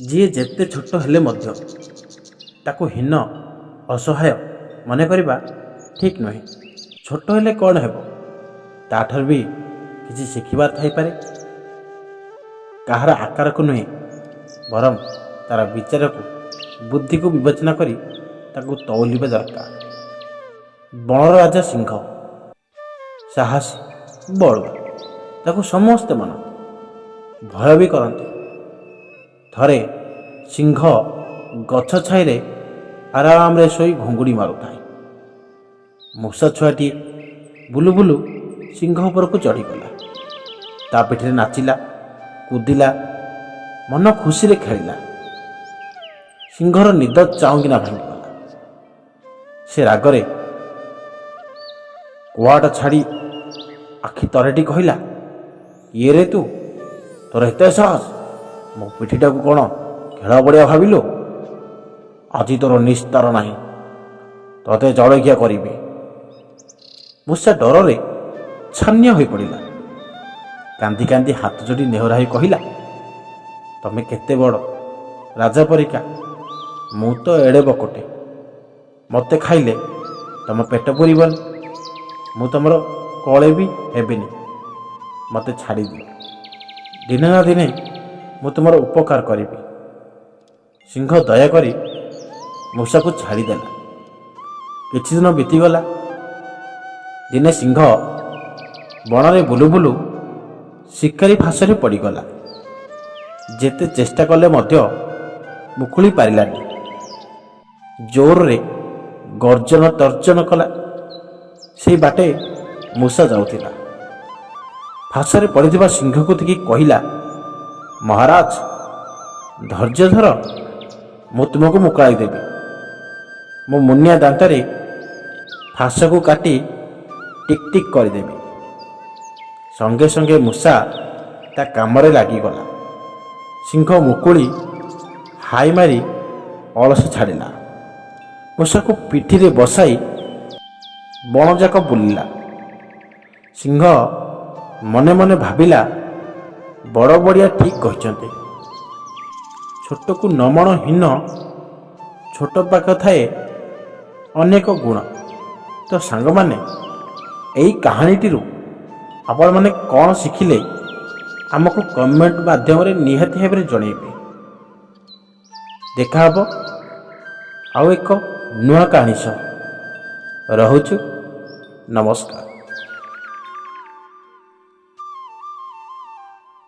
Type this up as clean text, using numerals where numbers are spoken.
ଯିଏ ଯେତେ ଛୋଟ ହେଲେ ମଧ୍ୟ ତାକୁ ହୀନ ଅସହାୟ ମନେ କରିବା ଠିକ୍ ନୁହେଁ। ଛୋଟ ହେଲେ କ'ଣ ହେବ, ତାଠାରୁ ବି କିଛି ଶିଖିବାର ଥାଇପାରେ। କାହାର ଆକାରକୁ ନୁହେଁ, ବରଂ ତା'ର ବିଚାରକୁ ବୁଦ୍ଧିକୁ ବିବେଚନା କରି ତାକୁ ତଉଲିବା ଦରକାର। ବଣର ରାଜା ସିଂହ ସାହସୀ, ବଳୁଆ, ତାକୁ ସମସ୍ତେ ମାନନ୍ତି, ଭୟ ବି କରନ୍ତି। ଥରେ ସିଂହ ଗଛ ଛାଇରେ ଆରାମରେ ଶୋଇ ଘୁଙ୍ଗୁଡ଼ି ମାରୁଥାଏ। ମୂଷା ଛୁଆଟିଏ ବୁଲୁ ବୁଲୁ ସିଂହ ଉପରକୁ ଚଢ଼ିଗଲା। ତା ପିଠିରେ ନାଚିଲା, କୁଦିଲା, ମନ ଖୁସିରେ ଖେଳିଲା। ସିଂହର ନିଦ ଚାଉଁକିନା ଭାଙ୍ଗିଗଲା। ସେ ରାଗରେ କୁଆଟା ଛାଡ଼ି ଆଖି ତରେଟି କହିଲା, ଇଏ ରେ ତୁ, ତୋର ଏତେ ସାହସ, ମୋ ପିଠିଟାକୁ କ'ଣ ଖେଳ ପଡ଼ିଆ ଭାବିଲୁ? ଆଜି ତୋର ନିସ୍ତାର ନାହିଁ, ତୋତେ ଜଳଖିଆ କରିବି। ମୂଷା ଡରରେ ଛାନିଆ ହୋଇପଡ଼ିଲା। କାନ୍ଦି କାନ୍ଦି ହାତ ଯୋଡ଼ି ନେହରା ହୋଇ କହିଲା, ତମେ କେତେ ବଡ଼ ରାଜା ପରିକା, ମୁଁ ତ ଏଡ଼େ ବକଟେ। ମୋତେ ଖାଇଲେ ତମ ପେଟ ପୁରିବନି, ମୁଁ ତମର କଳେ ବି ହେବିନି। ମୋତେ ଛାଡ଼ିଦିଅ, ଦିନେ ନା ଦିନେ ମୁଁ ତୁମର ଉପକାର କରିବି। ସିଂହ ଦୟାକରି ମୂଷାକୁ ଛାଡ଼ିଦେଲା। କିଛି ଦିନ ବିତିଗଲା। ଦିନେ ସିଂହ ବଣରେ ବୁଲୁ ବୁଲୁ ଶିକାରୀ ଫାଶରେ ପଡ଼ିଗଲା। ଯେତେ ଚେଷ୍ଟା କଲେ ମଧ୍ୟ ମୁକୁଳି ପାରିଲାନି। ଜୋରରେ ଗର୍ଜନ ତର୍ଜନ କଲା। ସେଇ ବାଟେ ମୂଷା ଯାଉଥିଲା। ଫାଶରେ ପଡ଼ିଥିବା ସିଂହକୁ ଦେଖି କହିଲା, ମହାରାଜ, ଧୈର୍ଯ୍ୟ ଧର, ମୁଁ ତୁମକୁ ମୁକୁଳାଇ ଦେବି। ମୋ ମୁନିଆ ଦାନ୍ତରେ ଫାଶକୁ କାଟି ଟିକ୍ ଟିକ୍ କରିଦେବି। ସଙ୍ଗେ ସଙ୍ଗେ ମୂଷା ତା କାମରେ ଲାଗିଗଲା। ସିଂହ ମୁକୁଳି ହାଇ ମାରି ଅଳସ ଛାଡ଼ିଲା। ମୂଷାକୁ ପିଠିରେ ବସାଇ ବଣଯାକ ବୁଲିଲା। ସିଂହ ମନେ ମନେ ଭାବିଲା, ବଡ଼ ବଡ଼ିଆ ଠିକ୍ କହିଛନ୍ତି। ଛୋଟକୁ ନମଣ ହୀନ, ଛୋଟ ପାଖ ଥାଏ ଅନେକ ଗୁଣ। ତ ସାଙ୍ଗମାନେ, ଏଇ କାହାଣୀଟିରୁ ଆପଣମାନେ କ'ଣ ଶିଖିଲେ ଆମକୁ କମେଣ୍ଟ ମାଧ୍ୟମରେ ନିହାତି ଭାବରେ ଜଣାଇବେ। ଦେଖା ହେବ ଆଉ ଏକ ନୂଆ କାହାଣୀ ସହ। ରହୁଛୁ, ନମସ୍କାର।